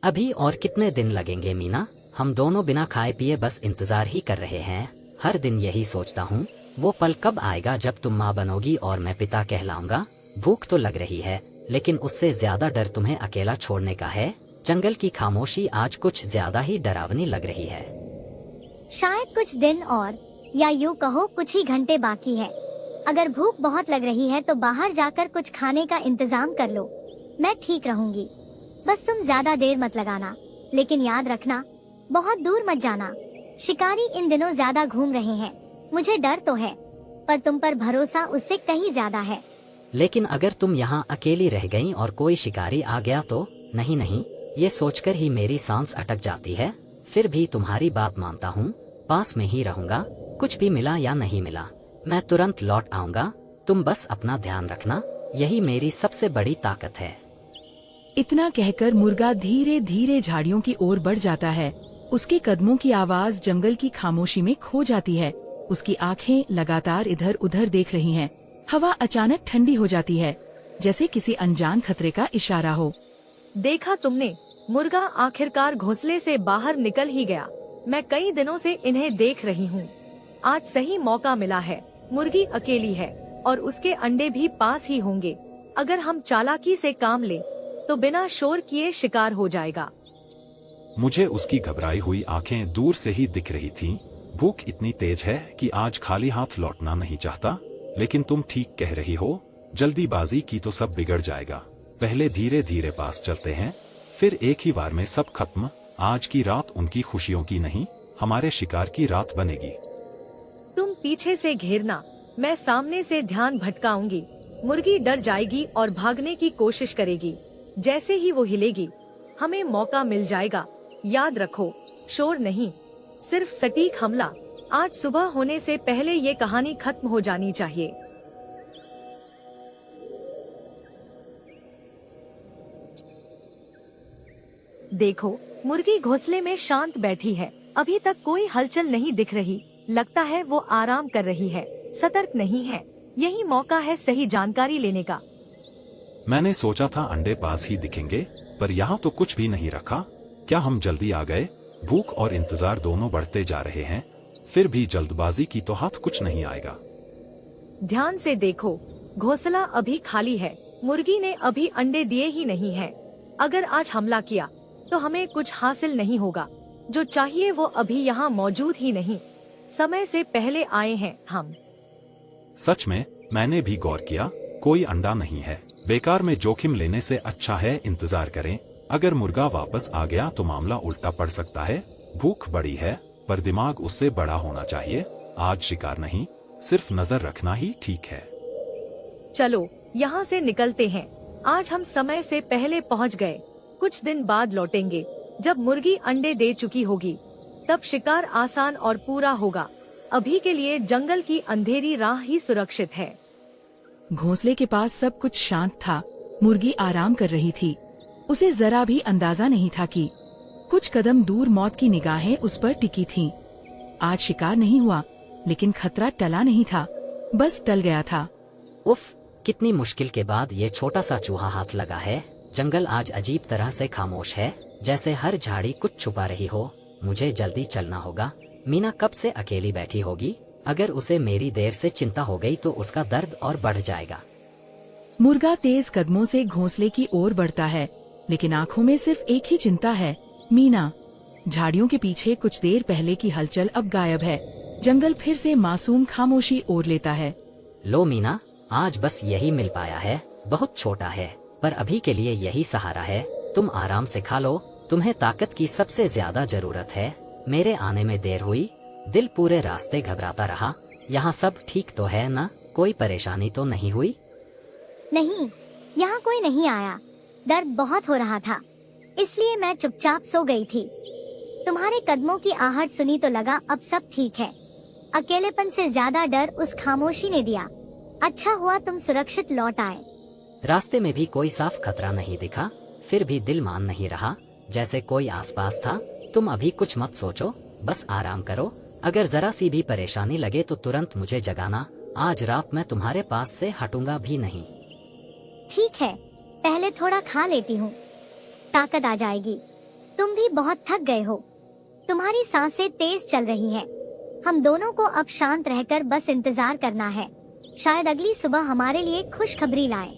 अभी और कितने दिन लगेंगे मीना? हम दोनों बिना खाए पिए बस इंतजार ही कर रहे हैं। हर दिन यही सोचता हूँ, वो पल कब आएगा जब तुम माँ बनोगी और मैं पिता कहलाऊंगा। भूख तो लग रही है, लेकिन उससे ज्यादा डर तुम्हें अकेला छोड़ने का है। जंगल की खामोशी आज कुछ ज्यादा ही डरावनी लग रही है। शायद कुछ दिन और, या यूँ कहो कुछ ही घंटे बाकी है। अगर भूख बहुत लग रही है तो बाहर जाकर कुछ खाने का इंतजाम कर लो। मैं ठीक रहूंगी। बस तुम ज्यादा देर मत लगाना, लेकिन याद रखना बहुत दूर मत जाना। शिकारी इन दिनों ज्यादा घूम रहे हैं। मुझे डर तो है, पर तुम पर भरोसा उससे कहीं ज्यादा है। लेकिन अगर तुम यहाँ अकेली रह गई और कोई शिकारी आ गया तो? नहीं नहीं, ये सोचकर ही मेरी सांस अटक जाती है। फिर भी तुम्हारी बात मानता हूँ, पास में ही रहूंगा। कुछ भी मिला या नहीं मिला, मैं तुरंत लौट आऊंगा। तुम बस अपना ध्यान रखना, यही मेरी सबसे बड़ी ताकत है। इतना कहकर मुर्गा धीरे धीरे झाड़ियों की ओर बढ़ जाता है। उसके कदमों की आवाज जंगल की खामोशी में खो जाती है। उसकी आंखें लगातार इधर उधर देख रही हैं। हवा अचानक ठंडी हो जाती है, जैसे किसी अनजान खतरे का इशारा हो। देखा तुमने, मुर्गा आखिरकार घोंसले से बाहर निकल ही गया। मैं कई दिनों से इन्हें देख रही हूँ। आज सही मौका मिला है। मुर्गी अकेली है और उसके अंडे भी पास ही होंगे। अगर हम चालाकी से काम लें तो बिना शोर किए शिकार हो जाएगा। मुझे उसकी घबराई हुई आंखें दूर से ही दिख रही थीं। भूख इतनी तेज है कि आज खाली हाथ लौटना नहीं चाहता। लेकिन तुम ठीक कह रही हो, जल्दीबाजी की तो सब बिगड़ जाएगा। पहले धीरे धीरे पास चलते हैं, फिर एक ही बार में सब खत्म। आज की रात उनकी खुशियों की नहीं, हमारे शिकार की रात बनेगी। तुम पीछे से घेरना, मैं सामने से ध्यान भटकाऊंगी। मुर्गी डर जाएगी और भागने की कोशिश करेगी। जैसे ही वो हिलेगी, हमें मौका मिल जाएगा। याद रखो, शोर नहीं, सिर्फ सटीक हमला। आज सुबह होने से पहले ये कहानी खत्म हो जानी चाहिए। देखो, मुर्गी घोंसले में शांत बैठी है। अभी तक कोई हलचल नहीं दिख रही। लगता है वो आराम कर रही है, सतर्क नहीं है। यही मौका है सही जानकारी लेने का। मैंने सोचा था अंडे पास ही दिखेंगे, पर यहाँ तो कुछ भी नहीं रखा। क्या हम जल्दी आ गए? भूख और इंतजार दोनों बढ़ते जा रहे हैं। फिर भी जल्दबाजी की तो हाथ कुछ नहीं आएगा। ध्यान से देखो, घोंसला अभी खाली है। मुर्गी ने अभी अंडे दिए ही नहीं है। अगर आज हमला किया तो हमें कुछ हासिल नहीं होगा। जो चाहिए वो अभी यहाँ मौजूद ही नहीं। समय से पहले आए हैं हम। सच में, मैंने भी गौर किया, कोई अंडा नहीं है। बेकार में जोखिम लेने से अच्छा है इंतजार करें। अगर मुर्गा वापस आ गया तो मामला उल्टा पड़ सकता है। भूख बड़ी है, पर दिमाग उससे बड़ा होना चाहिए। आज शिकार नहीं, सिर्फ नजर रखना ही ठीक है। चलो यहाँ से निकलते हैं। आज हम समय से पहले पहुँच गए। कुछ दिन बाद लौटेंगे, जब मुर्गी अंडे दे चुकी होगी। तब शिकार आसान और पूरा होगा। अभी के लिए जंगल की अंधेरी राह ही सुरक्षित है। घोंसले के पास सब कुछ शांत था। मुर्गी आराम कर रही थी। उसे जरा भी अंदाजा नहीं था कि कुछ कदम दूर मौत की निगाहें उस पर टिकी थीं। आज शिकार नहीं हुआ, लेकिन खतरा टला नहीं था, बस टल गया था। उफ, कितनी मुश्किल के बाद ये छोटा सा चूहा हाथ लगा है। जंगल आज अजीब तरह से खामोश है, जैसे हर झाड़ी कुछ छुपा रही हो। मुझे जल्दी चलना होगा। मीना कब से अकेली बैठी होगी? अगर उसे मेरी देर से चिंता हो गई तो उसका दर्द और बढ़ जाएगा। मुर्गा तेज कदमों से घोंसले की ओर बढ़ता है, लेकिन आंखों में सिर्फ एक ही चिंता है, मीना। झाड़ियों के पीछे कुछ देर पहले की हलचल अब गायब है। जंगल फिर से मासूम खामोशी ओढ़ लेता है। लो मीना, आज बस यही मिल पाया है। बहुत छोटा है, पर अभी के लिए यही सहारा है। तुम आराम से खा लो, तुम्हें ताकत की सबसे ज्यादा जरूरत है। मेरे आने में देर हुई, दिल पूरे रास्ते घबराता रहा। यहाँ सब ठीक तो है ना? कोई परेशानी तो नहीं हुई? नहीं, यहाँ कोई नहीं आया। दर्द बहुत हो रहा था, इसलिए मैं चुपचाप सो गई थी। तुम्हारे कदमों की आहट सुनी तो लगा अब सब ठीक है। अकेलेपन से ज्यादा डर उस खामोशी ने दिया। अच्छा हुआ तुम सुरक्षित लौट आए। रास्ते में भी कोई साफ खतरा नहीं दिखा, फिर भी दिल मान नहीं रहा, जैसे कोई आसपास था। तुम अभी कुछ मत सोचो, बस आराम करो। अगर जरा सी भी परेशानी लगे तो तुरंत मुझे जगाना। आज रात मैं तुम्हारे पास से हटूंगा भी नहीं। ठीक है, पहले थोड़ा खा लेती हूँ, ताकत आ जाएगी। तुम भी बहुत थक गए हो। तुम्हारी सांसें तेज चल रही है। हम दोनों को अब शांत रहकर बस इंतजार करना है। शायद अगली सुबह हमारे लिए खुशखबरी लाए।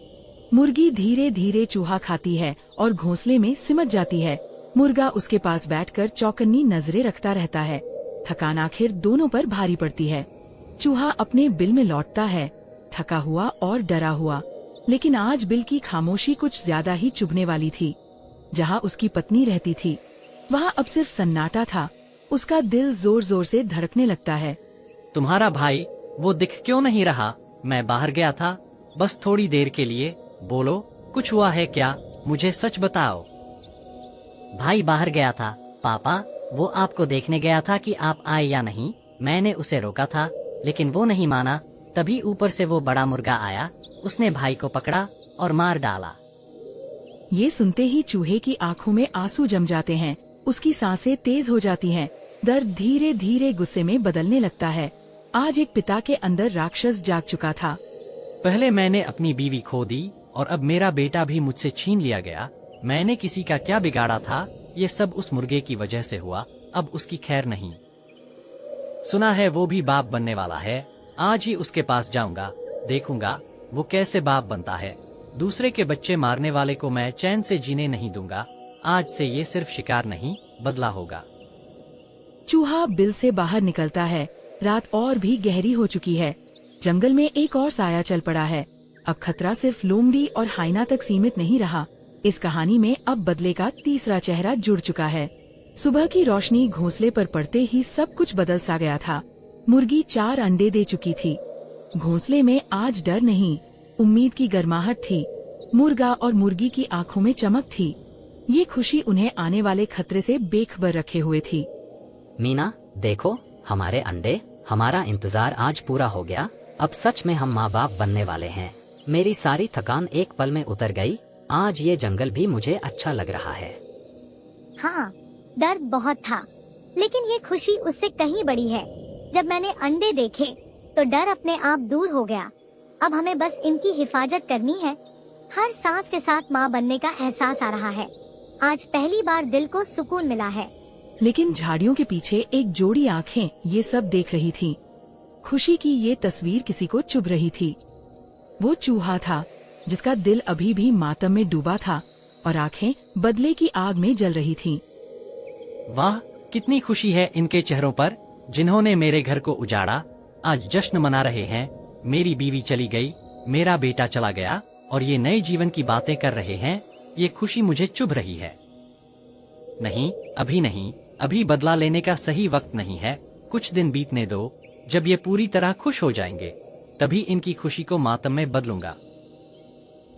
मुर्गी धीरे धीरे चूहा खाती है और घोंसले में सिमट जाती है। मुर्गा उसके पास बैठकर चौकन्नी नजरें रखता रहता है। थकान आखिर दोनों पर भारी पड़ती है। चूहा अपने बिल में लौटता है, थका हुआ और डरा हुआ। लेकिन आज बिल की खामोशी कुछ ज्यादा ही चुभने वाली थी। जहाँ उसकी पत्नी रहती थी, वहाँ अब सिर्फ सन्नाटा था। उसका दिल जोर जोर से धड़कने लगता है। तुम्हारा भाई वो दिख क्यों नहीं रहा? मैं बाहर गया था, बस थोड़ी देर के लिए। बोलो, कुछ हुआ है क्या? मुझे सच बताओ। भाई बाहर गया था पापा। वो आपको देखने गया था कि आप आए या नहीं। मैंने उसे रोका था, लेकिन वो नहीं माना। तभी ऊपर से वो बड़ा मुर्गा आया। उसने भाई को पकड़ा और मार डाला। ये सुनते ही चूहे की आंखों में आंसू जम जाते हैं। उसकी सांसें तेज हो जाती हैं। दर्द धीरे धीरे गुस्से में बदलने लगता है। आज एक पिता के अंदर राक्षस जाग चुका था। पहले मैंने अपनी बीवी खो दी और अब मेरा बेटा भी मुझसे छीन लिया गया। मैंने किसी का क्या बिगाड़ा था? ये सब उस मुर्गे की वजह से हुआ। अब उसकी खैर नहीं। सुना है वो भी बाप बनने वाला है। आज ही उसके पास जाऊंगा, देखूंगा वो कैसे बाप बनता है। दूसरे के बच्चे मारने वाले को मैं चैन से जीने नहीं दूंगा। आज से ये सिर्फ शिकार नहीं, बदला होगा। चूहा बिल से बाहर निकलता है। रात और भी गहरी हो चुकी है। जंगल में एक और साया चल पड़ा है। अब खतरा सिर्फ लोमड़ी और हाइना तक सीमित नहीं रहा। इस कहानी में अब बदले का तीसरा चेहरा जुड़ चुका है। सुबह की रोशनी घोंसले पर पड़ते ही सब कुछ बदल सा गया था। मुर्गी 4 अंडे दे चुकी थी। घोंसले में आज डर नहीं, उम्मीद की गर्माहट थी। मुर्गा और मुर्गी की आंखों में चमक थी। ये खुशी उन्हें आने वाले खतरे से बेखबर रखे हुए थी। मीना देखो, हमारे अंडे। हमारा इंतजार आज पूरा हो गया। अब सच में हम माँ बाप बनने वाले हैं। मेरी सारी थकान एक पल में उतर गई। आज ये जंगल भी मुझे अच्छा लग रहा है। हाँ, दर्द बहुत था, लेकिन ये खुशी उससे कहीं बड़ी है। जब मैंने अंडे देखे तो डर अपने आप दूर हो गया। अब हमें बस इनकी हिफाजत करनी है। हर सांस के साथ माँ बनने का एहसास आ रहा है। आज पहली बार दिल को सुकून मिला है। लेकिन झाड़ियों के पीछे एक जोड़ी आंखें ये सब देख रही थी। खुशी की ये तस्वीर किसी को चुभ रही थी। वो चूहा था जिसका दिल अभी भी मातम में डूबा था और आंखें बदले की आग में जल रही थीं। वाह, कितनी खुशी है इनके चेहरों पर, जिन्होंने मेरे घर को उजाड़ा। आज जश्न मना रहे हैं। मेरी बीवी चली गई, मेरा बेटा चला गया और ये नए जीवन की बातें कर रहे हैं। ये खुशी मुझे चुभ रही है। नहीं, अभी नहीं। अभी बदला लेने का सही वक्त नहीं है। कुछ दिन बीतने दो। जब ये पूरी तरह खुश हो जाएंगे, तभी इनकी खुशी को मातम में बदलूंगा।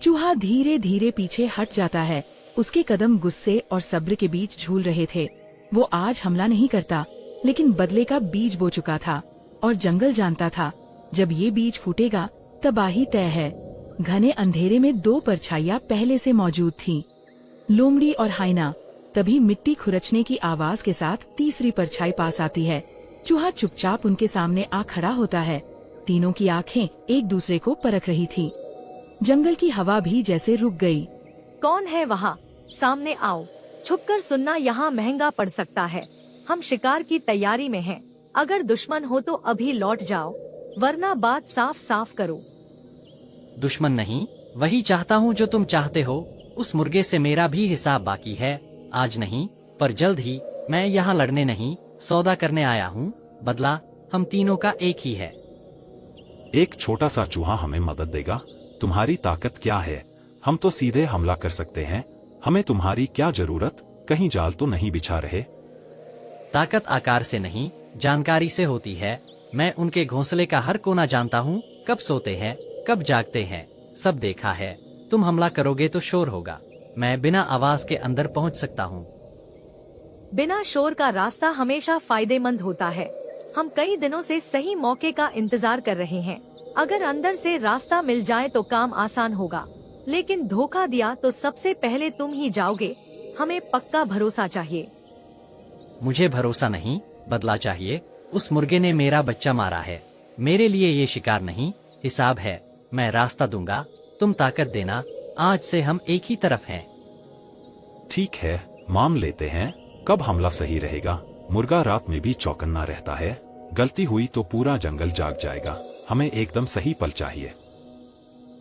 चूहा धीरे धीरे पीछे हट जाता है। उसके कदम गुस्से और सब्र के बीच झूल रहे थे। वो आज हमला नहीं करता, लेकिन बदले का बीज बो चुका था और जंगल जानता था जब ये बीज फूटेगा तबाही तय है। घने अंधेरे में 2 परछाइयां पहले से मौजूद थीं। लोमड़ी और हाइना। तभी मिट्टी खुरचने की आवाज के साथ तीसरी परछाई पास आती है। चूहा चुपचाप उनके सामने आ खड़ा होता है। तीनों की आंखें एक दूसरे को परख रही थी। जंगल की हवा भी जैसे रुक गई। कौन है वहाँ? सामने आओ। छुपकर सुनना यहाँ महंगा पड़ सकता है। हम शिकार की तैयारी में हैं। अगर दुश्मन हो तो अभी लौट जाओ, वरना बात साफ साफ करो। दुश्मन नहीं, वही चाहता हूँ जो तुम चाहते हो। उस मुर्गे से मेरा भी हिसाब बाकी है। आज नहीं, पर जल्द ही। मैं यहाँ लड़ने नहीं, सौदा करने आया हूँ। बदला हम तीनों का एक ही है। एक छोटा सा चूहा हमें मदद देगा। तुम्हारी ताकत क्या है? हम तो सीधे हमला कर सकते हैं। हमें तुम्हारी क्या जरूरत? कहीं जाल तो नहीं बिछा रहे? ताकत आकार से नहीं, जानकारी से होती है। मैं उनके घोंसले का हर कोना जानता हूँ। कब सोते हैं, कब जागते हैं, सब देखा है। तुम हमला करोगे तो शोर होगा। मैं बिना आवाज के अंदर पहुँच सकता हूँ। बिना शोर का रास्ता हमेशा फायदेमंद होता है। हम कई दिनों से सही मौके का इंतजार कर रहे हैं। अगर अंदर से रास्ता मिल जाए तो काम आसान होगा, लेकिन धोखा दिया तो सबसे पहले तुम ही जाओगे। हमें पक्का भरोसा चाहिए। मुझे भरोसा नहीं, बदला चाहिए। उस मुर्गे ने मेरा बच्चा मारा है। मेरे लिए ये शिकार नहीं, हिसाब है। मैं रास्ता दूंगा, तुम ताकत देना। आज से हम एक ही तरफ हैं। ठीक है, मान लेते हैं, कब हमला सही रहेगा? मुर्गा रात में भी चौकन्ना रहता है, गलती हुई तो पूरा जंगल जाग जाएगा। हमें एकदम सही पल चाहिए।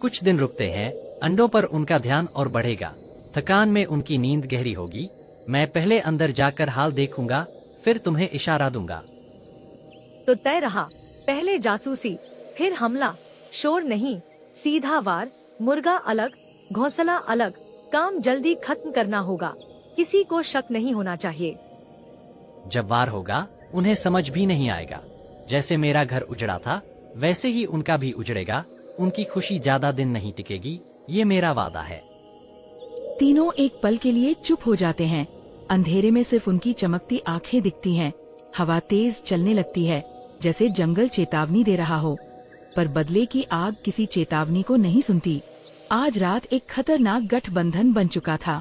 कुछ दिन रुकते हैं, अंडों पर उनका ध्यान और बढ़ेगा। थकान में उनकी नींद गहरी होगी। मैं पहले अंदर जाकर हाल देखूंगा, फिर तुम्हें इशारा दूंगा। तो तय रहा, पहले जासूसी, फिर हमला। शोर नहीं, सीधा वार। मुर्गा अलग, घोंसला अलग। काम जल्दी खत्म करना होगा, किसी को शक नहीं होना चाहिए। जब वार होगा उन्हें समझ भी नहीं आएगा। जैसे मेरा घर उजड़ा था वैसे ही उनका भी उजड़ेगा। उनकी खुशी ज्यादा दिन नहीं टिकेगी, ये मेरा वादा है। तीनों एक पल के लिए चुप हो जाते हैं। अंधेरे में सिर्फ उनकी चमकती आंखें दिखती हैं। हवा तेज चलने लगती है, जैसे जंगल चेतावनी दे रहा हो। पर बदले की आग किसी चेतावनी को नहीं सुनती। आज रात एक खतरनाक गठबंधन बन चुका था।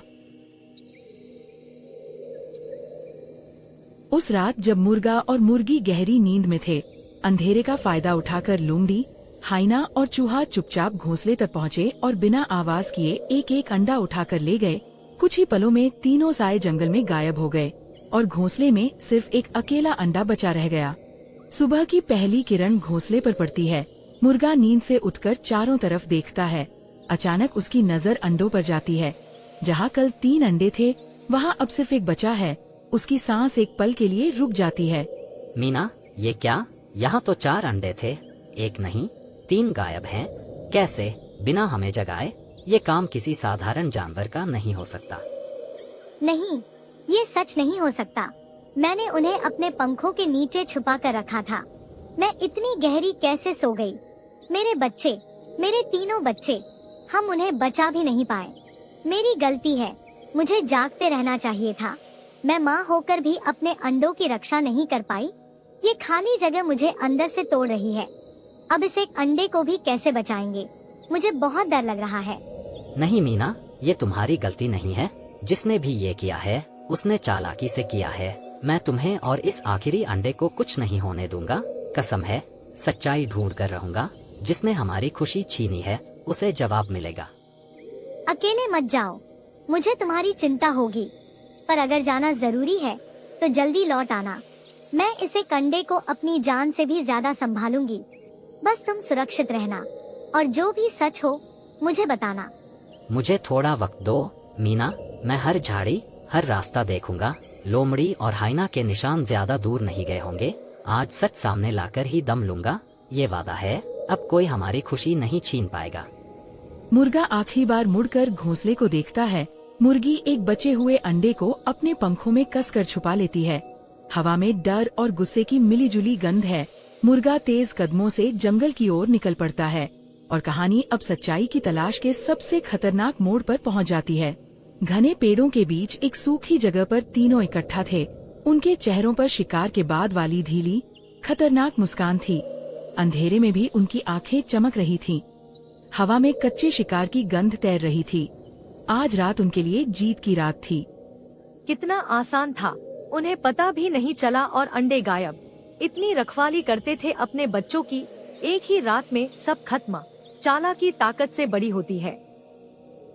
उस रात जब मुर्गा और मुर्गी गहरी नींद में थे, अंधेरे का फायदा उठाकर लोमड़ी, हाइना और चूहा चुपचाप घोंसले तक पहुँचे और बिना आवाज किए एक एक अंडा उठाकर ले गए। कुछ ही पलों में तीनों साए जंगल में गायब हो गए और घोंसले में सिर्फ एक अकेला अंडा बचा रह गया। सुबह की पहली किरण घोंसले पर पड़ती है। मुर्गा नींद से उठकर चारों तरफ देखता है। अचानक उसकी नजर अंडों पर जाती है। जहाँ कल 3 अंडे थे, वहाँ अब सिर्फ एक बचा है। उसकी सांस एक पल के लिए रुक जाती है। मीना, ये क्या? यहाँ तो 4 अंडे थे, एक नहीं 3 गायब हैं। कैसे? बिना हमें जगाए? ये काम किसी साधारण जानवर का नहीं हो सकता। नहीं, ये सच नहीं हो सकता। मैंने उन्हें अपने पंखों के नीचे छुपा कर रखा था। मैं इतनी गहरी कैसे सो गई? मेरे बच्चे, मेरे तीनों बच्चे, हम उन्हें बचा भी नहीं पाए। मेरी गलती है, मुझे जागते रहना चाहिए था। मैं माँ होकर भी अपने अंडों की रक्षा नहीं कर पाई। ये खाली जगह मुझे अंदर से तोड़ रही है। अब इस एक अंडे को भी कैसे बचाएंगे? मुझे बहुत डर लग रहा है। नहीं मीना, ये तुम्हारी गलती नहीं है। जिसने भी ये किया है उसने चालाकी से किया है। मैं तुम्हें और इस आखिरी अंडे को कुछ नहीं होने दूंगा। कसम है, सच्चाई ढूंढ कर रहूंगा। जिसने हमारी खुशी छीनी है उसे जवाब मिलेगा। अकेले मत जाओ, मुझे तुम्हारी चिंता होगी। पर अगर जाना जरूरी है तो जल्दी लौट आना। मैं इसे अंडे को अपनी जान से भी ज्यादा संभालूंगी। बस तुम सुरक्षित रहना और जो भी सच हो मुझे बताना। मुझे थोड़ा वक्त दो मीना। मैं हर झाड़ी, हर रास्ता देखूंगा। लोमड़ी और हाइना के निशान ज्यादा दूर नहीं गए होंगे। आज सच सामने लाकर ही दम लूंगा, ये वादा है। अब कोई हमारी खुशी नहीं छीन पाएगा। मुर्गा आखिरी बार मुड़कर घोंसले को देखता है। मुर्गी एक बचे हुए अंडे को अपने पंखों में कसकर छुपा लेती है। हवा में डर और गुस्से की मिलीजुली गंध है। मुर्गा तेज कदमों से जंगल की ओर निकल पड़ता है और कहानी अब सच्चाई की तलाश के सबसे खतरनाक मोड़ पर पहुंच जाती है। घने पेड़ों के बीच एक सूखी जगह पर तीनों इकट्ठा थे। उनके चेहरों पर शिकार के बाद वाली धीली, खतरनाक मुस्कान थी। अंधेरे में भी उनकी आंखें चमक रही थीं। हवा में कच्चे शिकार की गंध तैर रही थी। आज रात उनके लिए जीत की रात थी। कितना आसान था, उन्हें पता भी नहीं चला और अंडे गायब। इतनी रखवाली करते थे अपने बच्चों की, एक ही रात में सब खत्म। चालाकी ताकत से बड़ी होती है।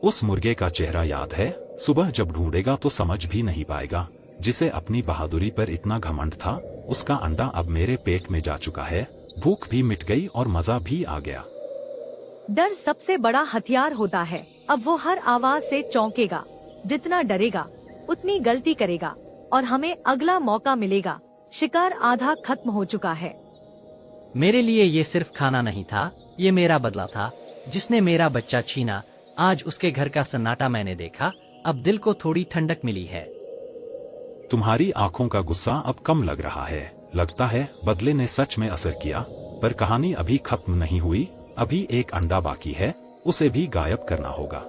उस मुर्गे का चेहरा याद है? सुबह जब ढूंढेगा तो समझ भी नहीं पाएगा। जिसे अपनी बहादुरी पर इतना घमंड था, उसका अंडा अब मेरे पेट में जा चुका है। भूख भी मिट गई और मजा भी आ गया। डर सबसे बड़ा हथियार होता है। अब वो हर आवाज से चौंकेगा। जितना डरेगा उतनी गलती करेगा और हमें अगला मौका मिलेगा। शिकार आधा खत्म हो चुका है। मेरे लिए ये सिर्फ खाना नहीं था, ये मेरा बदला था। जिसने मेरा बच्चा छीना, आज उसके घर का सन्नाटा मैंने देखा। अब दिल को थोड़ी ठंडक मिली है। तुम्हारी आंखों का गुस्सा अब कम लग रहा है। लगता है बदले ने सच में असर किया। पर कहानी अभी खत्म नहीं हुई। अभी एक अंडा बाकी है, उसे भी गायब करना होगा।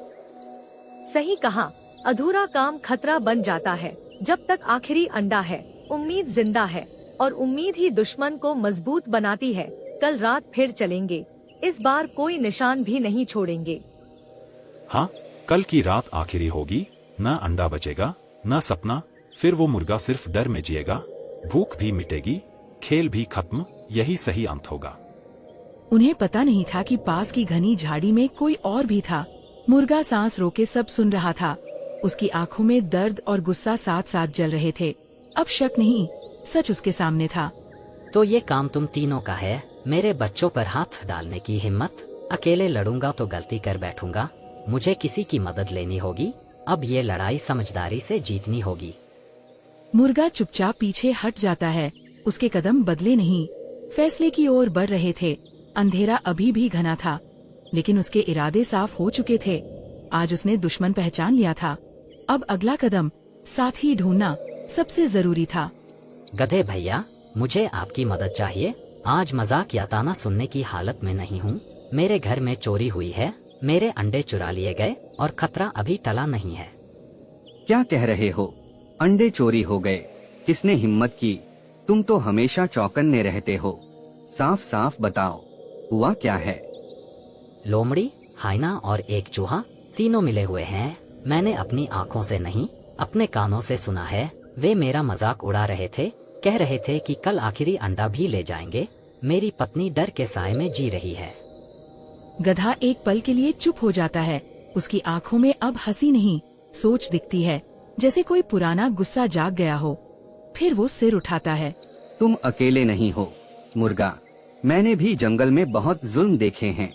सही कहा, अधूरा काम खतरा बन जाता है। जब तक आखिरी अंडा है, उम्मीद जिंदा है और उम्मीद ही दुश्मन को मजबूत बनाती है। कल रात फिर चलेंगे। इस बार कोई निशान भी नहीं छोड़ेंगे। हाँ, कल की रात आखिरी होगी। न अंडा बचेगा, न सपना। फिर वो मुर्गा सिर्फ डर में जिएगा। भूख भी मिटेगी, खेल भी खत्म। यही सही अंत होगा। उन्हें पता नहीं था कि पास की घनी झाड़ी में कोई और भी था। मुर्गा सांस रोके सब सुन रहा था। उसकी आंखों में दर्द और गुस्सा साथ साथ जल रहे थे। अब शक नहीं, सच उसके सामने था। तो ये काम तुम तीनों का है, मेरे बच्चों पर हाथ डालने की हिम्मत। अकेले लड़ूंगा तो गलती कर बैठूंगा, मुझे किसी की मदद लेनी होगी। अब ये लड़ाई समझदारी से जीतनी होगी। मुर्गा चुपचाप पीछे हट जाता है, उसके कदम बदले नहीं, फैसले की ओर बढ़ रहे थे। अंधेरा अभी भी घना था, लेकिन उसके इरादे साफ हो चुके थे। आज उसने दुश्मन पहचान लिया था। अब अगला कदम साथी ढूंढना सबसे जरूरी था। गधे भैया, मुझे आपकी मदद चाहिए। आज मजाक या ताना सुनने की हालत में नहीं हूँ। मेरे घर में चोरी हुई है, मेरे अंडे चुरा लिए गए और खतरा अभी टला नहीं है। क्या कह रहे हो? अंडे चोरी हो गए? किसने हिम्मत की? तुम तो हमेशा चौकन्ने रहते हो। साफ साफ बताओ, हुआ क्या है? लोमड़ी, हाइना और एक चूहा, तीनों मिले हुए हैं। मैंने अपनी आँखों से नहीं, अपने कानों से सुना है। वे मेरा मजाक उड़ा रहे थे, कह रहे थे कि कल आखिरी अंडा भी ले जाएंगे। मेरी पत्नी डर के साए में जी रही है। गधा एक पल के लिए चुप हो जाता है। उसकी आंखों में अब हंसी नहीं, सोच दिखती है, जैसे कोई पुराना गुस्सा जाग गया हो। फिर वो सिर उठाता है। तुम अकेले नहीं हो मुर्गा, मैंने भी जंगल में बहुत जुल्म देखे हैं।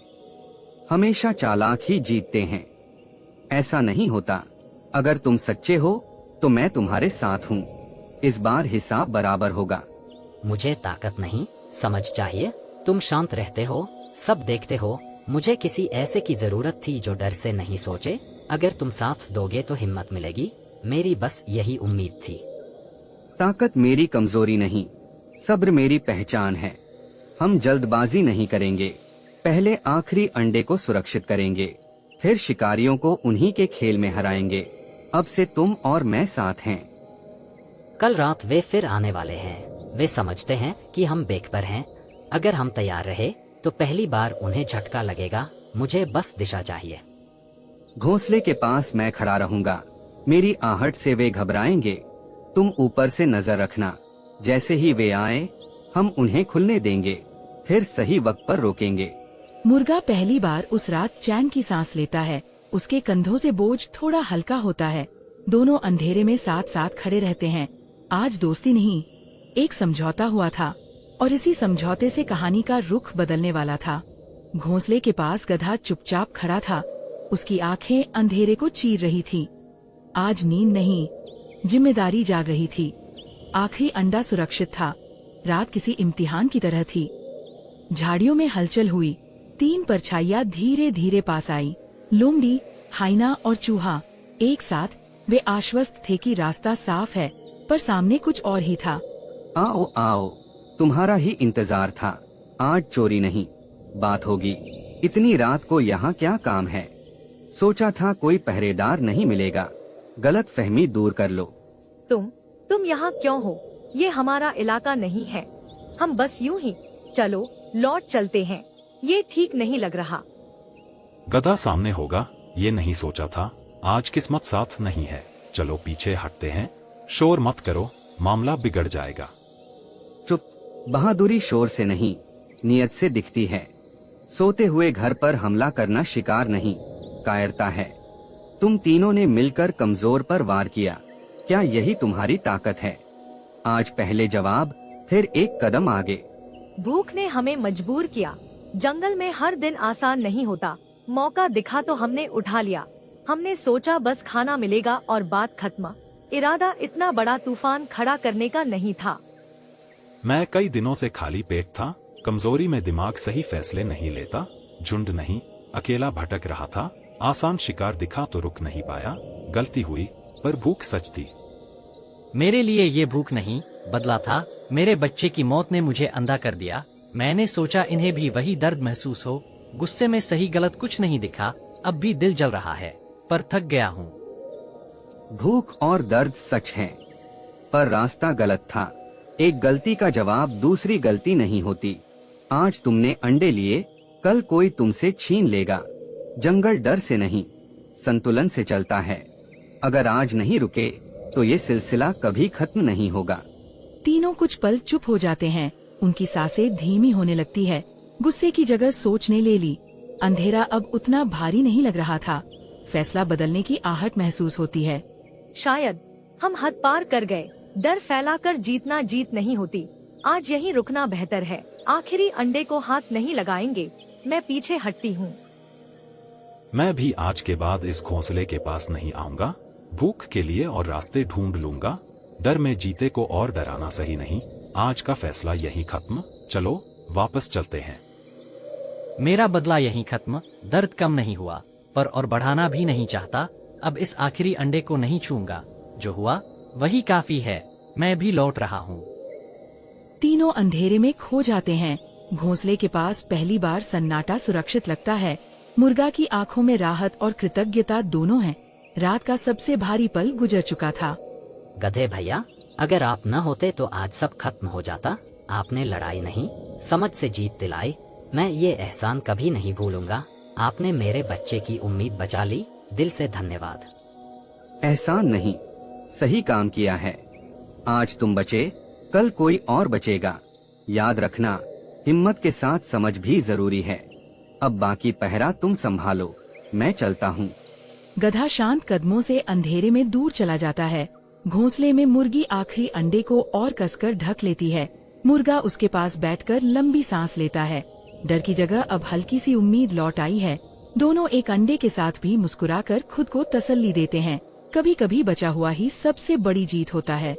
हमेशा चालाक ही जीतते हैं। ऐसा नहीं होता। अगर तुम सच्चे हो तो मैं तुम्हारे साथ हूँ। इस बार हिसाब बराबर होगा। मुझे ताकत नहीं, समझ चाहिए। तुम शांत रहते हो, सब देखते हो। मुझे किसी ऐसे की जरूरत थी जो डर से नहीं सोचे। अगर तुम साथ दोगे तो हिम्मत मिलेगी। मेरी बस यही उम्मीद थी। ताकत मेरी कमजोरी नहीं, सब्र मेरी पहचान है। हम जल्दबाजी नहीं करेंगे, पहले आखिरी अंडे को सुरक्षित करेंगे, फिर शिकारियों को उन्हीं के खेल में हराएंगे। अब से तुम और मैं साथ हैं। कल रात वे फिर आने वाले हैं। वे समझते हैं कि हम बेखबर हैं। अगर हम तैयार रहे तो पहली बार उन्हें झटका लगेगा। मुझे बस दिशा चाहिए। घोंसले के पास मैं खड़ा रहूंगा। मेरी आहट से वे घबराएंगे। तुम ऊपर से नजर रखना। जैसे ही वे आए हम उन्हें खुलने देंगे, फिर सही वक्त पर रोकेंगे। मुर्गा पहली बार उस रात चैन की सांस लेता है। उसके कंधों से बोझ थोड़ा हल्का होता है। दोनों अंधेरे में साथ साथ खड़े रहते हैं। आज दोस्ती नहीं, एक समझौता हुआ था, और इसी समझौते से कहानी का रुख बदलने वाला था। घोंसले के पास गधा चुपचाप खड़ा था। उसकी आंखें अंधेरे को चीर रही थी। आज नींद नहीं, जिम्मेदारी जाग रही थी। आखिरी अंडा सुरक्षित था। रात किसी इम्तिहान की तरह थी। झाड़ियों में हलचल हुई। 3 परछाइयां धीरे धीरे पास आई। लोमड़ी, हाइना और चूहा एक साथ। वे आश्वस्त थे कि रास्ता साफ है, पर सामने कुछ और ही था। आओ आओ, तुम्हारा ही इंतजार था। आज चोरी नहीं, बात होगी। इतनी रात को यहाँ क्या काम है? सोचा था कोई पहरेदार नहीं मिलेगा। गलत फहमी दूर कर लो। तुम यहाँ क्यों हो? ये हमारा इलाका नहीं है। हम बस यूं ही चलो लौट चलते हैं। ये ठीक नहीं लग रहा। गधा सामने होगा ये नहीं सोचा था। आज किस्मत साथ नहीं है। चलो पीछे हटते हैं। शोर मत करो, मामला बिगड़ जाएगा। चुप, बहादुरी शोर से नहीं, नियत से दिखती है। सोते हुए घर पर हमला करना शिकार नहीं, कायरता है। तुम तीनों ने मिलकर कमजोर पर वार किया। क्या यही तुम्हारी ताकत है? आज पहले जवाब, फिर एक कदम आगे। भूख ने हमें मजबूर किया। जंगल में हर दिन आसान नहीं होता। मौका दिखा तो हमने उठा लिया। हमने सोचा बस खाना मिलेगा और बात खत्म। इरादा इतना बड़ा तूफान खड़ा करने का नहीं था। मैं कई दिनों से खाली पेट था। कमजोरी में दिमाग सही फैसले नहीं लेता। झुंड नहीं, अकेला भटक रहा था। आसान शिकार दिखा तो रुक नहीं पाया। गलती हुई, पर भूख सच थी। मेरे लिए ये भूख नहीं, बदला था। मेरे बच्चे की मौत ने मुझे अंधा कर दिया। मैंने सोचा इन्हें भी वही दर्द महसूस हो। गुस्से में सही गलत कुछ नहीं दिखा। अब भी दिल जल रहा है, पर थक गया हूँ। भूख और दर्द सच है, पर रास्ता गलत था। एक गलती का जवाब दूसरी गलती नहीं होती। आज तुमने अंडे लिए, कल कोई तुमसे छीन लेगा। जंगल डर से नहीं, संतुलन से चलता है। अगर आज नहीं रुके तो ये सिलसिला कभी खत्म नहीं होगा। तीनों कुछ पल चुप हो जाते हैं। उनकी सांसें धीमी होने लगती है। गुस्से की जगह सोच ने ले ली। अंधेरा अब उतना भारी नहीं लग रहा था। फैसला बदलने की आहट महसूस होती है। शायद हम हद पार कर गए। डर फैलाकर जीतना जीत नहीं होती। आज यहीं रुकना बेहतर है। आखिरी अंडे को हाथ नहीं लगाएंगे। मैं पीछे हटती हूँ। मैं भी आज के बाद इस घोंसले के पास नहीं आऊंगा। भूख के लिए और रास्ते ढूंढ लूंगा। डर में जीते को और डराना सही नहीं। आज का फैसला यहीं खत्म। चलो वापस चलते हैं। मेरा बदला यहीं खत्म। दर्द कम नहीं हुआ, पर और बढ़ाना भी नहीं चाहता। अब इस आखिरी अंडे को नहीं छूंगा। जो हुआ वही काफी है। मैं भी लौट रहा हूँ। तीनों अंधेरे में खो जाते हैं। घोंसले के पास पहली बार सन्नाटा सुरक्षित लगता है। मुर्गा की आंखों में राहत और कृतज्ञता दोनों है। रात का सबसे भारी पल गुजर चुका था। गधे भैया, अगर आप न होते तो आज सब खत्म हो जाता। आपने लड़ाई नहीं, समझ से जीत दिलाई। मैं ये एहसान कभी नहीं भूलूंगा। आपने मेरे बच्चे की उम्मीद बचा ली। दिल से धन्यवाद। एहसान नहीं, सही काम किया है। आज तुम बचे, कल कोई और बचेगा। याद रखना, हिम्मत के साथ समझ भी जरूरी है। अब बाकी पहरा तुम संभालो, मैं चलता हूँ। गधा शांत कदमों से अंधेरे में दूर चला जाता है। घोंसले में मुर्गी आखिरी अंडे को और कसकर ढक लेती है। मुर्गा उसके पास बैठकर लंबी सांस लेता है। डर की जगह अब हल्की सी उम्मीद लौट आई है। दोनों एक अंडे के साथ भी मुस्कुराकर खुद को तसल्ली देते हैं। कभी कभी बचा हुआ ही सबसे बड़ी जीत होता है।